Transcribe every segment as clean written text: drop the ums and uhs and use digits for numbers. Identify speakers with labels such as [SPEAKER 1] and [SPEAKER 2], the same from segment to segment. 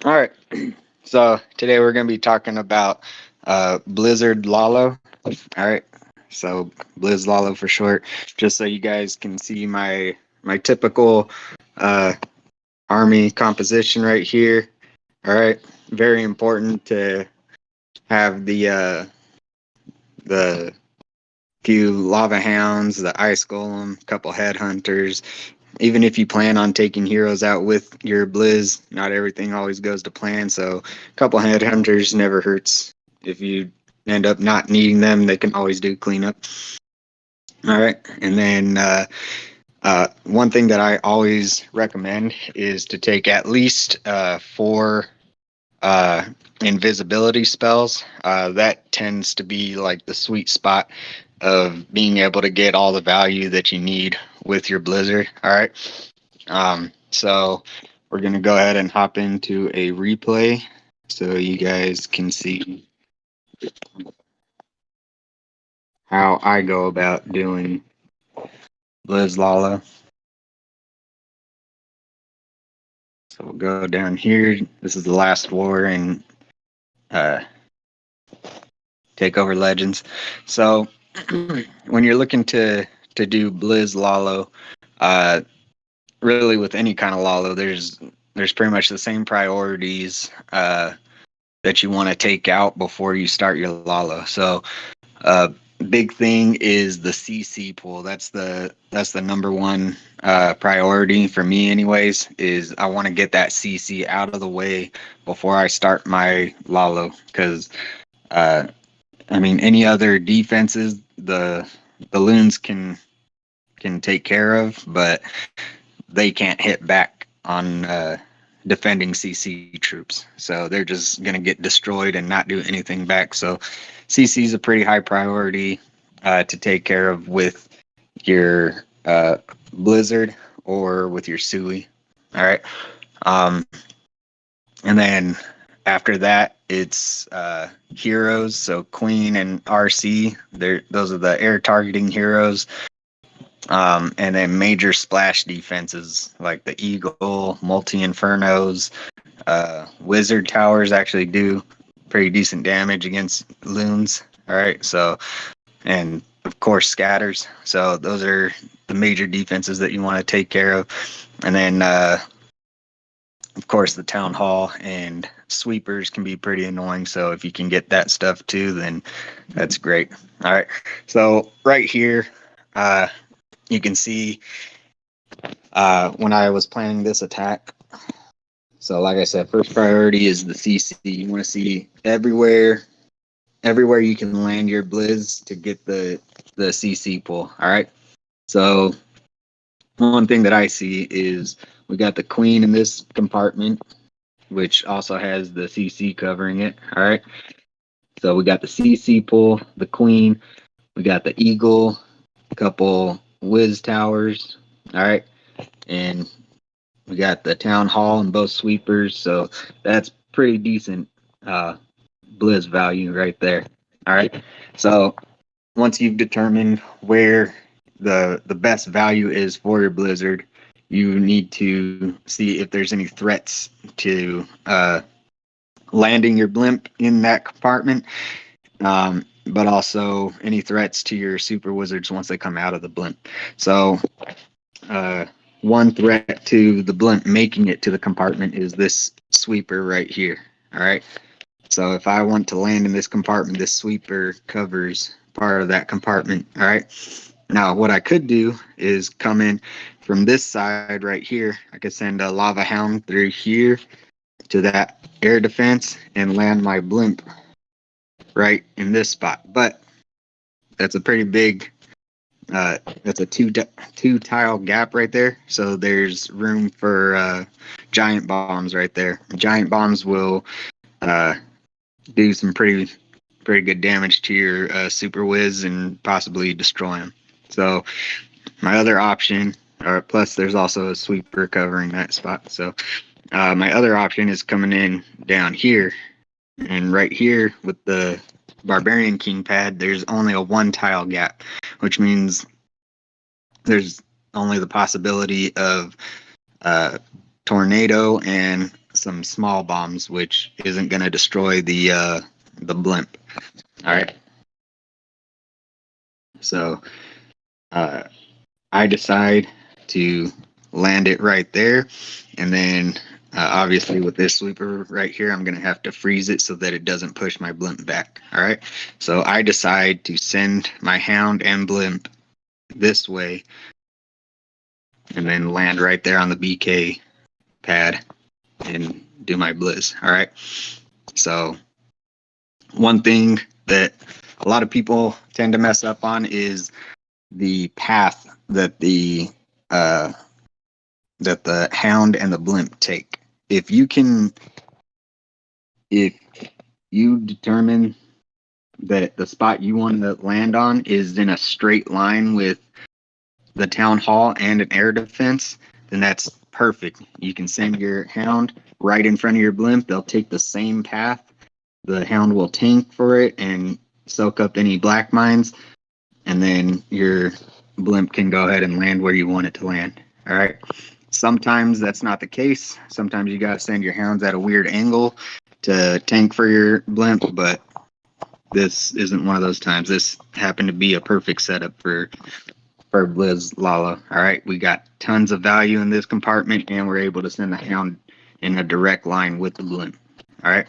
[SPEAKER 1] All right. So today we're going to be talking about Blizzard Lalo. All right. So Blizz Lalo for short, just so you guys can see my typical uh, army composition right here. All right. Very important to have the few lava hounds, the ice golem, couple headhunters. Even if you plan on taking heroes out with your blizz, not everything always goes to plan. So a couple headhunters never hurts. If you end up not needing them, they can always do cleanup. All right, and then one thing that I always recommend is to take at least four uh, invisibility spells. That tends to be like the sweet spot of being able to get all the value that you need with your blizzard. All right. So we're gonna go ahead and hop into a replay so you guys can see how I go about doing Blizz Lala. So we'll go down here. This is the last war in uh, Takeover Legends. So when you're looking to do Blizz Lalo, uh, really with any kind of Lalo, there's pretty much the same priorities that you want to take out before you start your Lalo. So uh, big thing is the CC pool. That's the number one priority for me, anyways. Is I want to get that CC out of the way before I start my Lalo, because uh, I mean any other defenses the loons can take care of, but they can't hit back on defending CC troops. So they're just going to get destroyed and not do anything back. So CC is a pretty high priority to take care of with your Blizzard or with your Sui. All right. Um, and then after that, it's heroes. So Queen and RC. Those are the air targeting heroes. And then major splash defenses like the Eagle, Multi Infernos, Wizard Towers actually do pretty decent damage against loons. All right, so and of course scatters. So those are the major defenses that you want to take care of, and then of course the town hall and sweepers can be pretty annoying. So if you can get that stuff too, then that's great. All right, so right here. You can see when I was planning this attack. So, like I said, first priority is the CC. You want to see everywhere you can land your blizz to get the CC pull. All right. So, one thing that I see is we got the queen in this compartment, which also has the CC covering it. All right. So we got the CC pull, the queen. We got the eagle, a couple whiz towers. All right. And we got the town hall and both sweepers, so that's pretty decent blizz value right there. All right. So once you've determined where the best value is for your blizzard, you need to see if there's any threats to landing your blimp in that compartment, but also any threats to your super wizards once they come out of the blimp. So uh, one threat to the blimp making it to the compartment is this sweeper right here. All right. So if I want to land in this compartment, this sweeper covers part of that compartment. All right. Now, what I could do is come in from this side right here. I could send a lava hound through here to that air defense and land my blimp right in this spot. But that's a pretty big that's a two tile gap right there. So there's room for giant bombs right there. Giant bombs will uh, do some pretty good damage to your super whiz and possibly destroy them. So my other option, or plus there's also a sweeper covering that spot. So my other option is coming in down here, and right here with the barbarian king pad, there's only a one tile gap, which means there's only the possibility of uh, tornado and some small bombs, which isn't going to destroy the blimp. All right. So I decide to land it right there, and then obviously with this sweeper right here, I'm going to have to freeze it so that it doesn't push my blimp back. All right. So I decide to send my hound and blimp this way, and then land right there on the BK pad and do my blizz. All right. So one thing that a lot of people tend to mess up on is the path uh, that the hound and the blimp take. If you can, if you determine that the spot you want to land on is in a straight line with the town hall and an air defense, then that's perfect. You can send your hound right in front of your blimp. They'll take the same path. The hound will tank for it and soak up any black mines, and then your blimp can go ahead and land where you want it to land. All right. Sometimes that's not the case. Sometimes you got to send your hounds at a weird angle to tank for your blimp, but this isn't one of those times. This happened to be a perfect setup for Blizz Lalo. All right, we got tons of value in this compartment, and we're able to send the hound in a direct line with the blimp. All right,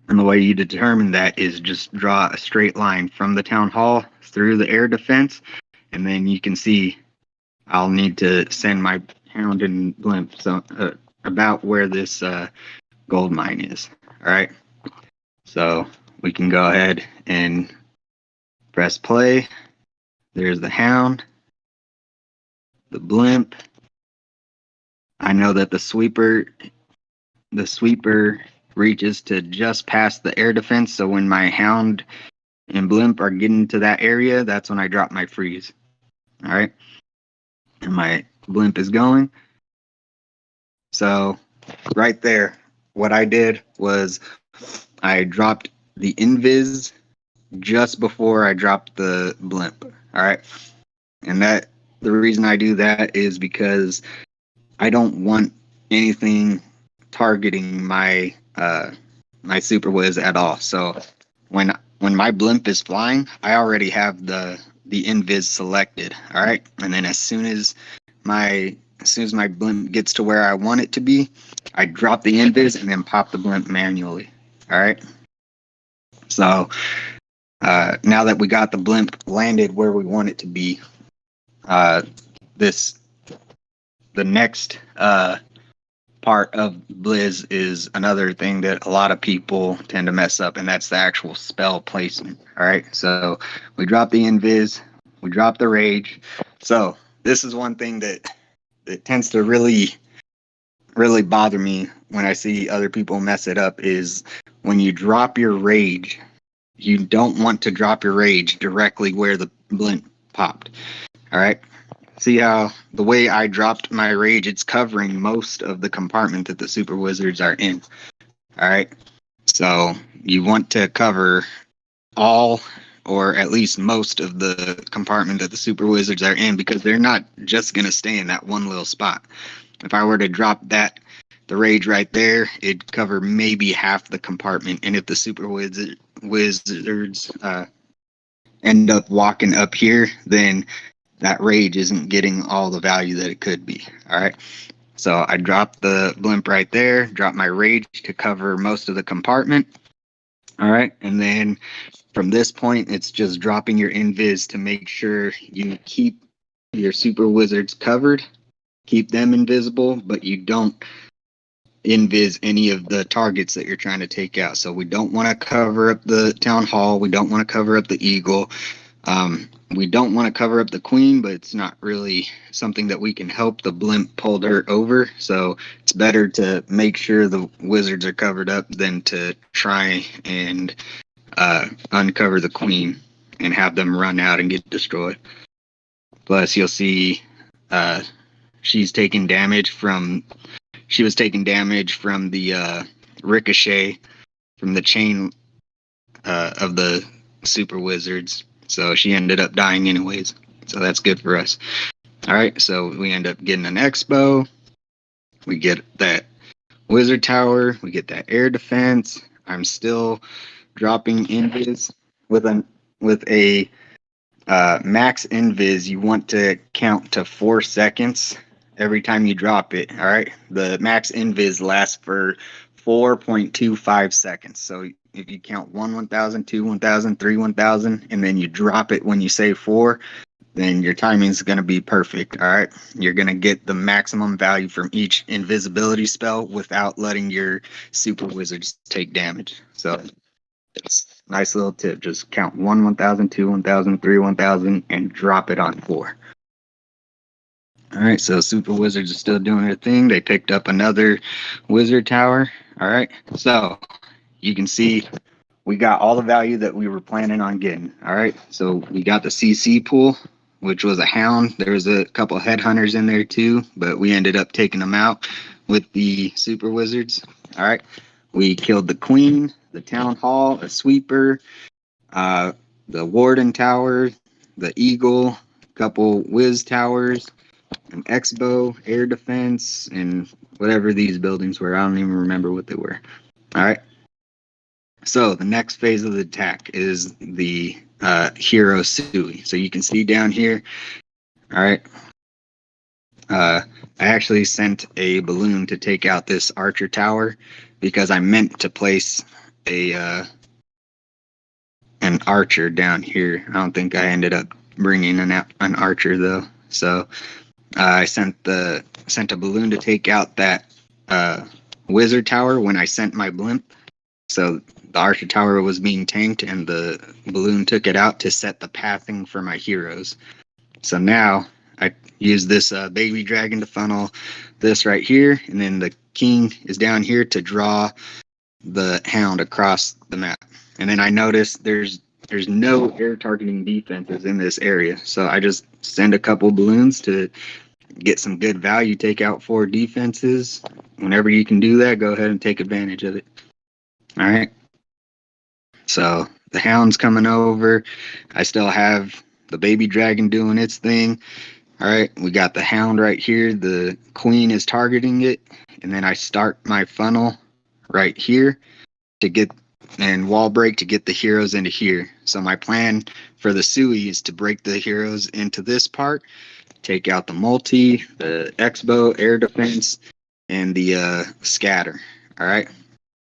[SPEAKER 1] and the way you determine that is just draw a straight line from the town hall through the air defense, and then you can see I'll need to send my hound and blimp so about where this gold mine is. All right, so we can go ahead and press play. There's the hound, the blimp. I know that the sweeper reaches to just past the air defense, so when my hound and blimp are getting to that area, that's when I drop my freeze. All right, and my blimp is going. So right there, what I did was I dropped the invis just before I dropped the blimp. All right, and that the reason I do that is because I don't want anything targeting my my super whiz at all. So when my blimp is flying, I already have the invis selected. All right, and then as soon as my blimp gets to where I want it to be, I drop the invis and then pop the blimp manually. All right. So now that we got the blimp landed where we want it to be, the next part of Blizz is another thing that a lot of people tend to mess up, and that's the actual spell placement. All right, so we drop the invis, we drop the rage. So this is one thing that tends to really bother me when I see other people mess it up is when you drop your rage, you don't want to drop your rage directly where the blimp popped. All right. See how the way I dropped my rage, it's covering most of the compartment that the super wizards are in. All right. So you want to cover all or at least most of the compartment that the super wizards are in, because they're not just going to stay in that one little spot. If I were to drop the rage right there, it'd cover maybe half the compartment. And if the super wizards end up walking up here, then that rage isn't getting all the value that it could be. All right. So I dropped the blimp right there, dropped my rage to cover most of the compartment. All right. And then from this point, it's just dropping your invis to make sure you keep your super wizards covered, keep them invisible, but you don't invis any of the targets that you're trying to take out. So we don't want to cover up the town hall. We don't want to cover up the eagle. We don't want to cover up the queen, but it's not really something that we can help the blimp pull dirt over. So it's better to make sure the wizards are covered up than to try and uncover the queen and have them run out and get destroyed. Plus, you'll see she was taking damage from the ricochet from the chain of the super wizards. So she ended up dying anyways. So that's good for us. All right. So we end up getting an expo. We get that Wizard Tower, we get that air defense. I'm still dropping invis with a max invis. You want to count to 4 seconds every time you drop it. All right, the max invis lasts for 4.25 seconds. So if you count 1,000, 2, 1,000, 3, 1,000, and then you drop it when you say 4, then your timing is going to be perfect. All right. You're going to get the maximum value from each invisibility spell without letting your super wizards take damage. So it's a nice little tip. Just count 1, 1,000, 2, 1,000, 3, 1,000, and drop it on 4. All right. So super wizards are still doing their thing. They picked up another wizard tower. All right. So you can see we got all the value that we were planning on getting. All right. So we got the CC pool, which was a hound. There was a couple headhunters in there too, but we ended up taking them out with the super wizards. All right. We killed the queen, the town hall, a sweeper, uh, the warden tower, the eagle, a couple whiz towers, an expo, air defense, and whatever these buildings were. I don't even remember what they were. All right. So the next phase of the attack is the hero Sui. So you can see down here. All right. I actually sent a balloon to take out this archer tower because I meant to place a an archer down here. I don't think I ended up bringing an archer though. So I sent a balloon to take out that wizard tower when I sent my blimp. So the Archer Tower was being tanked, and the balloon took it out to set the pathing for my heroes. So now I use this baby dragon to funnel this right here, and then the king is down here to draw the hound across the map. And then I notice there's no air targeting defenses in this area, so I just send a couple balloons to get some good value, take out 4 defenses. Whenever you can do that, go ahead and take advantage of it. All right. So the hound's coming over. I still have the baby dragon doing its thing. All right, we got the hound right here. The queen is targeting it, and then I start my funnel right here to get and wall break to get the heroes into here. So my plan for the Sui is to break the heroes into this part, take out the multi, the expo, air defense, and the scatter. All right.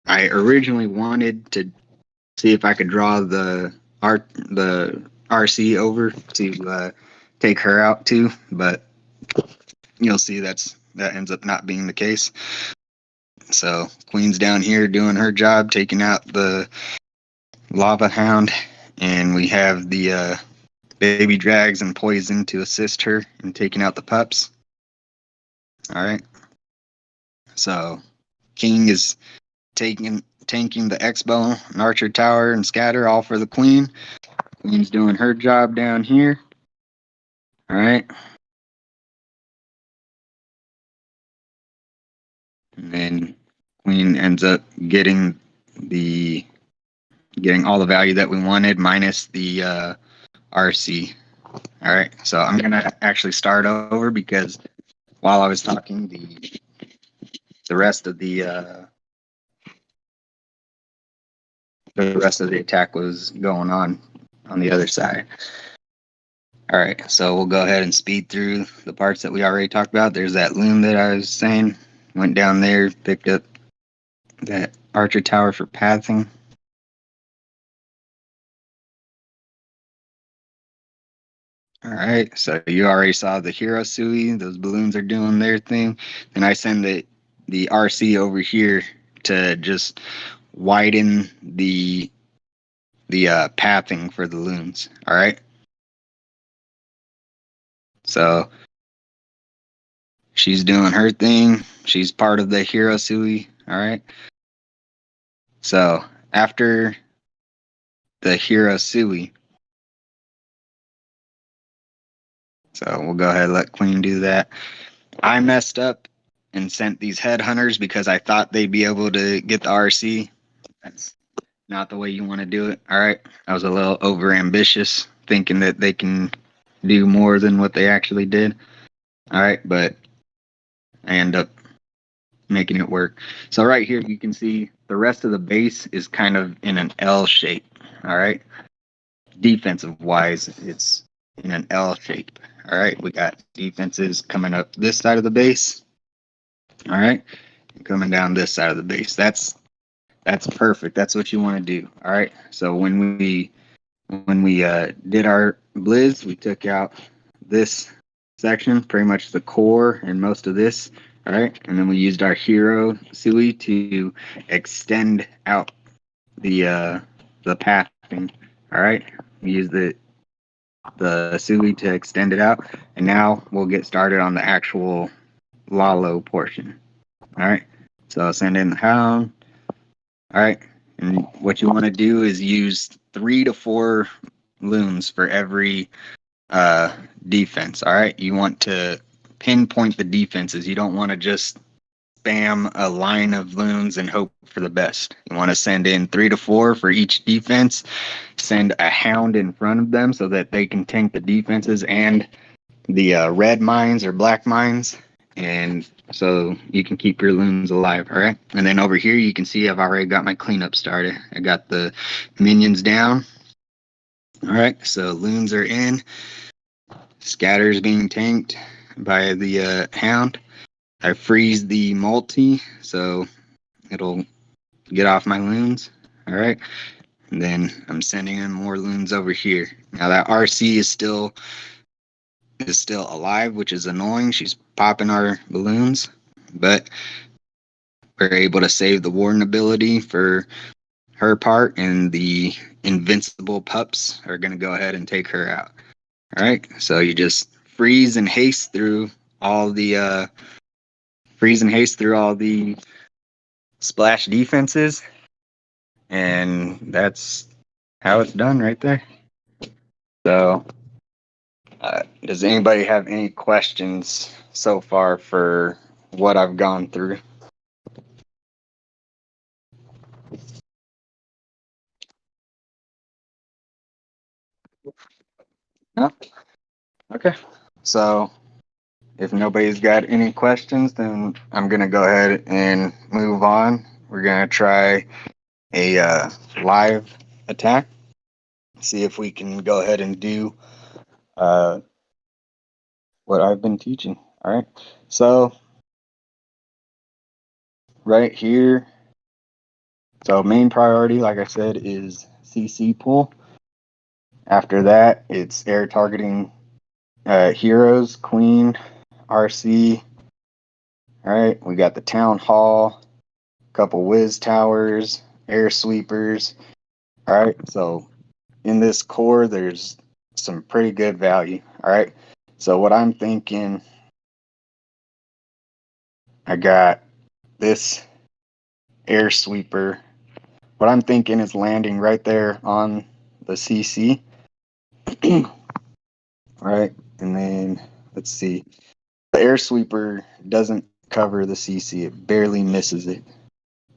[SPEAKER 1] I originally wanted to see if I could draw the RC over to take her out too, but you'll see that ends up not being the case. So Queen's down here doing her job, taking out the lava hound, and we have the baby drags and poison to assist her in taking out the pups. All right. So King is tanking the X-Bow and Archer Tower and Scatter all for the Queen. Queen's doing her job down here. All right. And then Queen ends up getting all the value that we wanted minus the RC. All right. So I'm gonna actually start over because while I was talking, the rest of the rest of the attack was going on the other side. All right, so we'll go ahead and speed through the parts that we already talked about. There's that loom that I was saying. Went down there, picked up that archer tower for pathing. All right, so you already saw the hero Sui. Those balloons are doing their thing. Then I send the RC over here to just widen the pathing for the loons. All right. So she's doing her thing. She's part of the hero Sui. All right. So after the hero Sui, so we'll go ahead and let Queen do that. I messed up and sent these headhunters because I thought they'd be able to get the RC. That's not the way you want to do it. All right. I was a little over ambitious, thinking that they can do more than what they actually did. All right. But I end up making it work. So right here, you can see the rest of the base is kind of in an L shape. All right. Defensive wise, it's in an L shape. All right. We got defenses coming up this side of the base. All right. And coming down this side of the base. That's perfect. That's what you want to do. All right. So when we did our blizz, we took out this section, pretty much the core and most of this. All right. And then we used our hero sui to extend out the pathing. All right. We used the sui to extend it out. And now we'll get started on the actual Lalo portion. All right. So send in the hound. All right. And what you want to do is use 3 to 4 loons for every defense. All right. You want to pinpoint the defenses. You don't want to just spam a line of loons and hope for the best. You want to send in 3 to 4 for each defense. Send a hound in front of them so that they can tank the defenses and the red mines or black mines, and so you can keep your loons alive. All right. And then over here, you can see I've already got my cleanup started. I got the minions down. All right. So loons are in. Scatters being tanked by the hound. I freeze the multi so it'll get off my loons. All right. And then I'm sending in more loons over here. Now that RC is still alive, which is annoying. She's popping our balloons, but we're able to save the warden ability for her part, and the invincible pups are going to go ahead and take her out. All right, so you just all the freeze and haste through all the splash defenses, and that's how it's done right there. So does anybody have any questions so far for what I've gone through? No? Okay. So if nobody's got any questions, then I'm going to go ahead and move on. We're going to try a live attack, see if we can go ahead and do uh, what I've been teaching. All right. So right here, so main priority, like I said, is CC pool. After that, it's air targeting heroes, queen, RC. All right. We got the town hall, couple whiz towers, air sweepers. All right. So in this core, there's some pretty good value. All right. So what I'm thinking, I got this air sweeper. What I'm thinking is landing right there on the CC. All right. And then let's see. The air sweeper doesn't cover the CC. It barely misses it.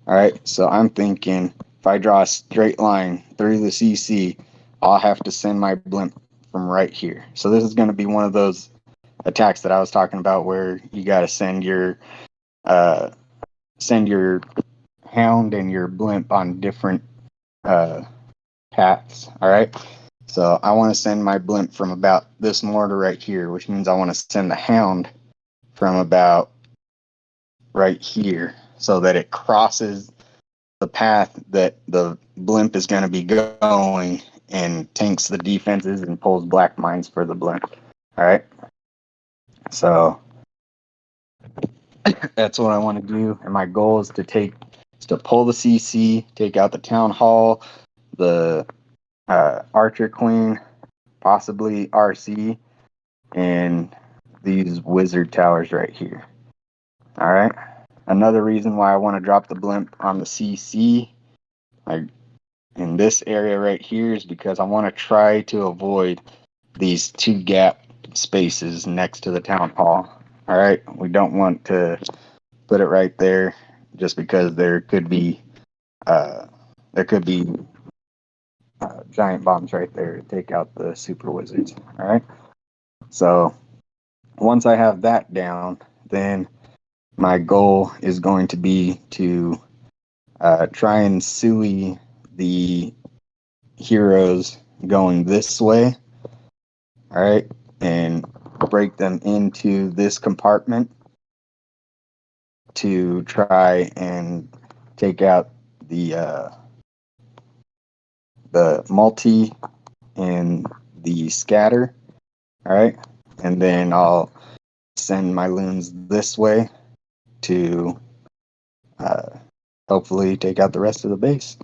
[SPEAKER 1] All right. So I'm thinking if I draw a straight line through the CC, I'll have to send my blimp from right here. So this is going to be one of those attacks that I was talking about where you got to uh, send your hound and your blimp on different paths. All right. So I want to send my blimp from about this mortar right here, which means I want to send the hound from about right here so that it crosses the path that the blimp is going to be going and tanks the defenses and pulls black mines for the blimp. All right. So that's what I want to do. And my goal is to pull the CC, take out the town hall, the archer queen, possibly RC, and these wizard towers right here. All right. Another reason why I want to drop the blimp on the CC, like in this area right here, is because I want to try to avoid these 2 gap spaces next to the town hall. All right. We don't want to put it right there just because there could be uh, giant bombs right there to take out the super wizards. All right. So once I have that down, then my goal is going to be to try and suey the heroes going this way, all right, and break them into this compartment to try and take out the multi and the scatter, all right, and then I'll send my loons this way to uh, hopefully take out the rest of the base.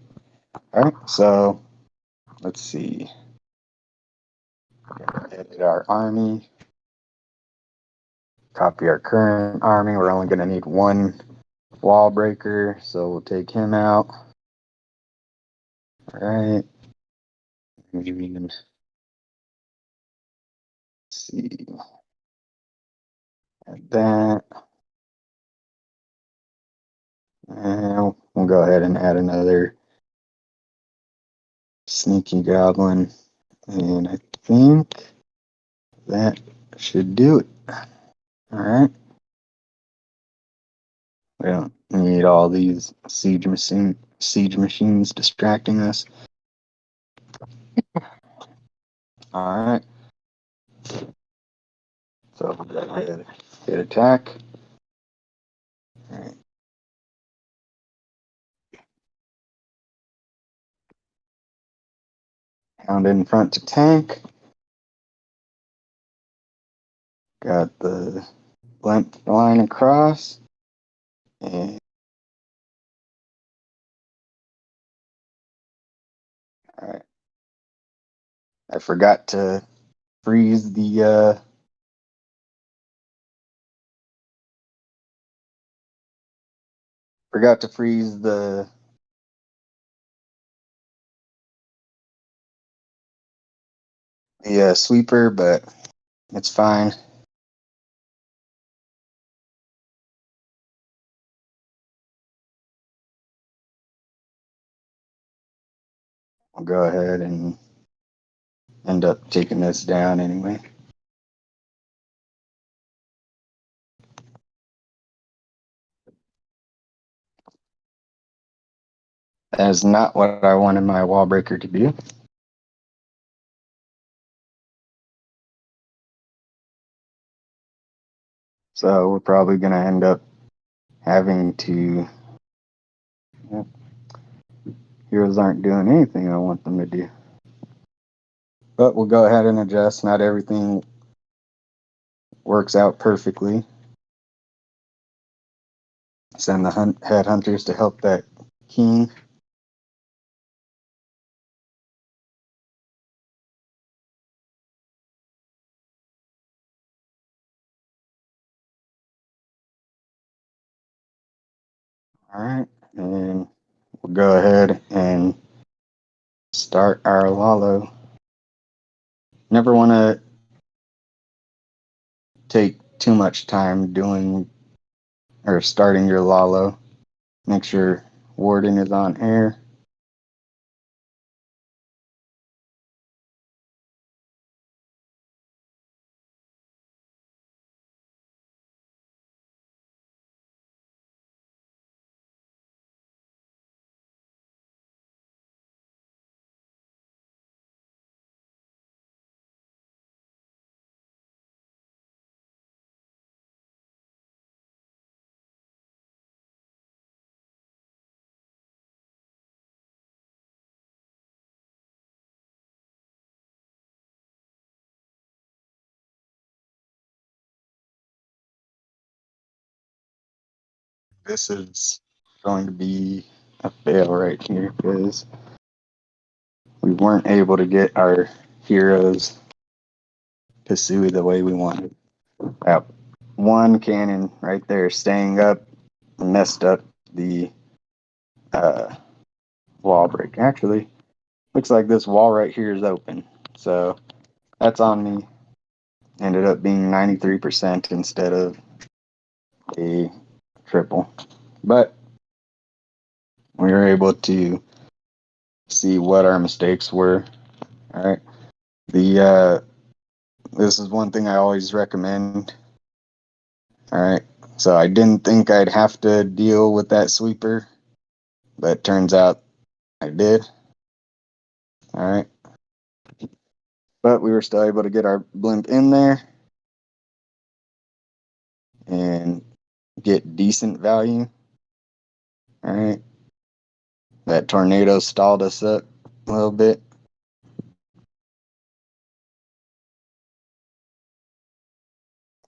[SPEAKER 1] All right, so let's see. Edit our army. Copy our current army. We're only going to need one wall breaker, so we'll take him out. All right. Let's see. Add that. And we'll go ahead and add another sneaky goblin. And I think that should do it. All right. We don't need all these siege machines distracting us. All right. So we'll go ahead, hit attack. All right. Hound in front to tank. Got the length line across. And all right. I forgot to freeze the sweeper, but it's fine. I'll go ahead and end up taking this down anyway. That is not what I wanted my wall breaker to do. So we're probably going to end up having to. Heroes aren't doing anything I want them to do. But we'll go ahead and adjust. Not everything works out perfectly. Send the headhunters to help that king. All right, and we'll go ahead and start our Lalo. Never want to take too much time doing or starting your Lalo. Make sure Warden is on air. This is going to be a fail right here because we weren't able to get our heroes to sue the way we wanted. That one cannon right there staying up messed up the uh, wall break. Actually, looks like this wall right here is open. So that's on me. Ended up being 93% instead of a triple. But we were able to see what our mistakes were. All right. This is one thing I always recommend. All right. So I didn't think I'd have to deal with that sweeper, but turns out I did. All right. But we were still able to get our blimp in there and get decent value. All right. That tornado stalled us up a little bit.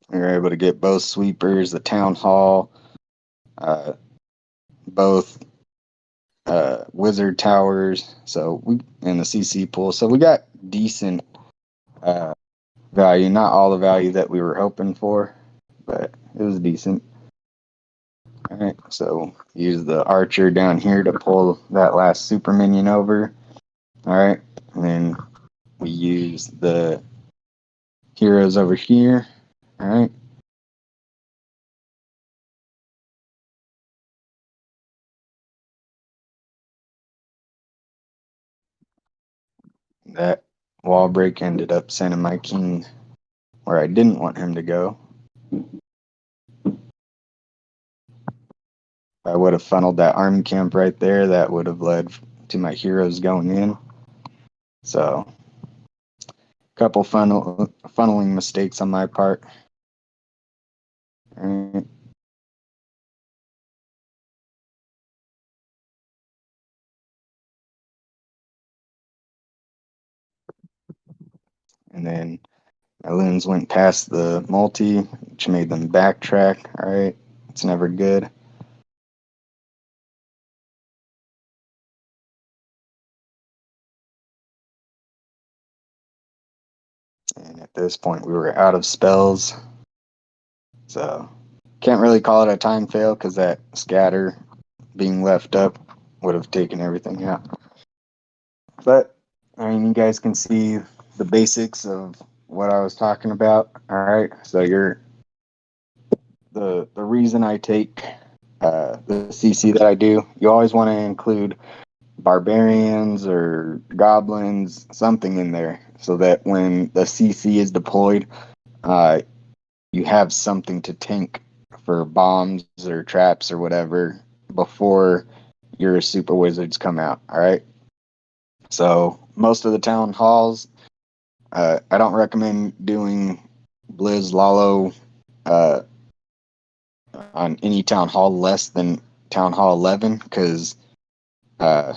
[SPEAKER 1] We were able to get both sweepers, the town hall, uh, both wizard towers, so we and the CC pool. So we got decent uh, value. Not all the value that we were hoping for, but it was decent. All right, so use the archer down here to pull that last super minion over. All right, and then we use the heroes over here. All right. That wall break ended up sending my king where I didn't want him to go. If I would have funneled that army camp right there, that would have led to my heroes going in. So, couple funneling mistakes on my part. Right. And then my loons went past the multi, which made them backtrack. All right, it's never good. And at this point, we were out of spells. So, can't really call it a time fail because that scatter being left up would have taken everything out. But, I mean, you guys can see the basics of what I was talking about. All right, so the reason I take the CC that I do, you always want to include barbarians or goblins, something in there, so that when the CC is deployed, uh, you have something to tank for bombs or traps or whatever before your super wizards come out. All right. So most of the town halls, I don't recommend doing Blizz Lalo uh, on any town hall less than town hall 11 because uh,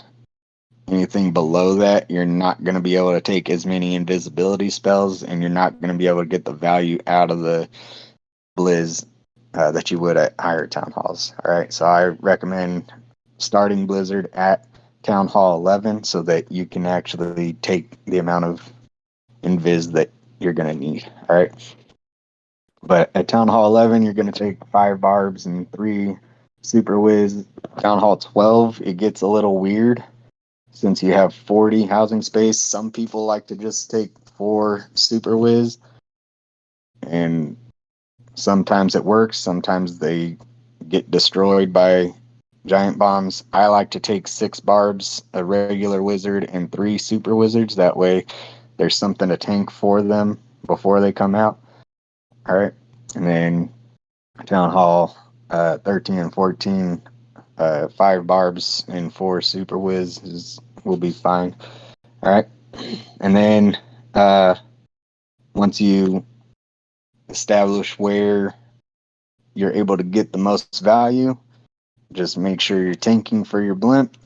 [SPEAKER 1] anything below that, you're not going to be able to take as many invisibility spells, and you're not going to be able to get the value out of the Blizz that you would at higher town halls. All right, so I recommend starting Blizzard at Town Hall 11 so that you can actually take the amount of invis that you're going to need. All right. But at Town Hall 11, you're going to take 5 barbs and 3 super whiz. Town Hall 12, it gets a little weird since you have 40 housing space. Some people like to just take 4 super whiz, and sometimes it works, sometimes they get destroyed by giant bombs. I like to take 6 barbs, a regular wizard, and 3 super wizards. That way there's something to tank for them before they come out. All right. And then Town Hall 13 and 14, 5 barbs and 4 super whiz will be fine. All right. And then once you establish where you're able to get the most value, just make sure you're tanking for your blimp.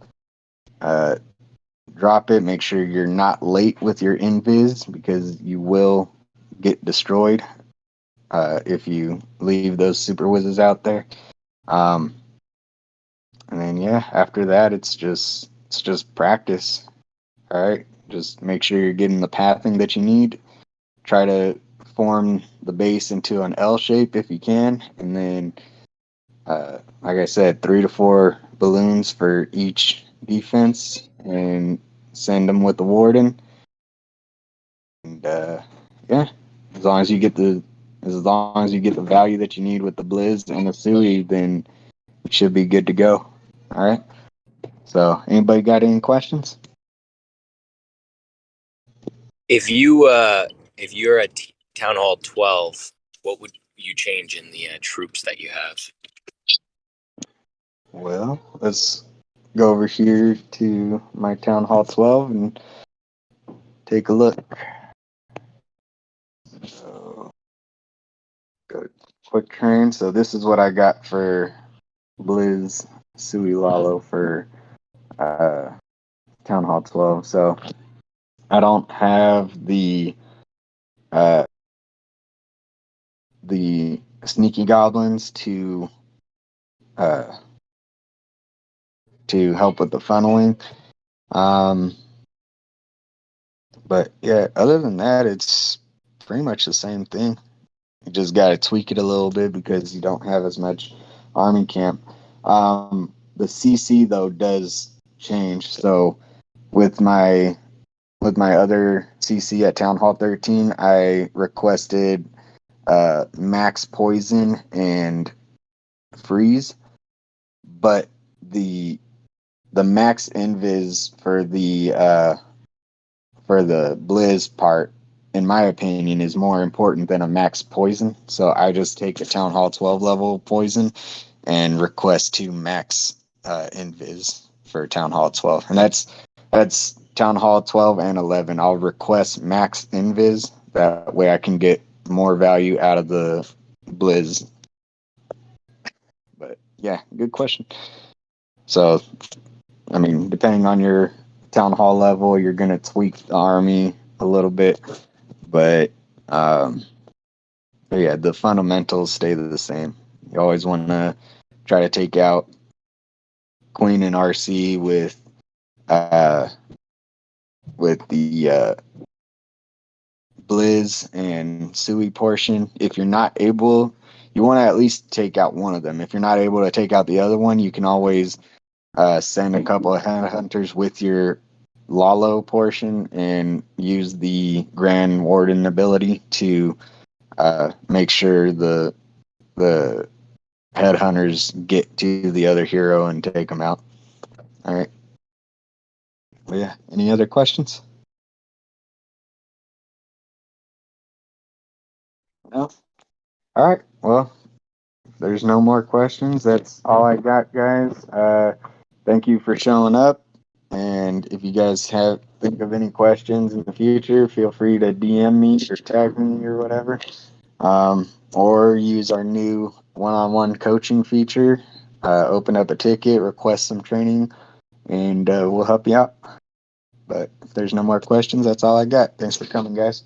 [SPEAKER 1] Uh, Drop it. Make sure you're not late with your invis because you will get destroyed if you leave those super whizzes out there. Um, and then yeah, after that it's just practice. All right, just make sure you're getting the pathing that you need. Try to form the base into an L shape if you can, and then like I said, 3 to 4 balloons for each defense, and send them with the warden. And yeah, as long as you get the as long as you get the value that you need with the Blizz and the Sui, then you should be good to go. All right. So, anybody got any questions?
[SPEAKER 2] If you're at Town Hall 12, what would you change in the troops that you have?
[SPEAKER 1] Well, let's go over here to my Town Hall 12 and take a look. So, go to quick train. So this is what I got for Blizz Sui Lalo for Town Hall 12. So I don't have uh, the sneaky goblins uh, to help with the funneling. Um, but yeah, other than that, it's pretty much the same thing. You just got to tweak it a little bit because you don't have as much army camp. The CC though does change. So with my other CC at Town Hall 13, I requested max poison and freeze, but the max invis for the Blizz part, in my opinion, is more important than a max poison. So I just take a Town Hall 12 level poison and request to max invis for Town Hall 12, and that's Town Hall 12 and 11. I'll request max invis. That way I can get more value out of the Blizz. But yeah, good question. So I mean, depending on your town hall level, you're gonna tweak the army a little bit, but um, but yeah, the fundamentals stay the same. You always want to try to take out Queen and RC uh, with the Blizz and Sui portion. If you're not able, you want to at least take out one of them. If you're not able to take out the other one, you can always send a couple of headhunters with your Lalo portion and use the Grand Warden ability to make sure the headhunters get to the other hero and take them out. All right. Well, yeah. Any other questions? No. All right. Well, if there's no more questions, that's all I got, guys. Thank you for showing up. And if you guys have think of any questions in the future, feel free to DM me or tag me or whatever. Or use our new one-on-one coaching feature. Open up a ticket, request some training, and we'll help you out. But if there's no more questions, that's all I got. Thanks for coming, guys.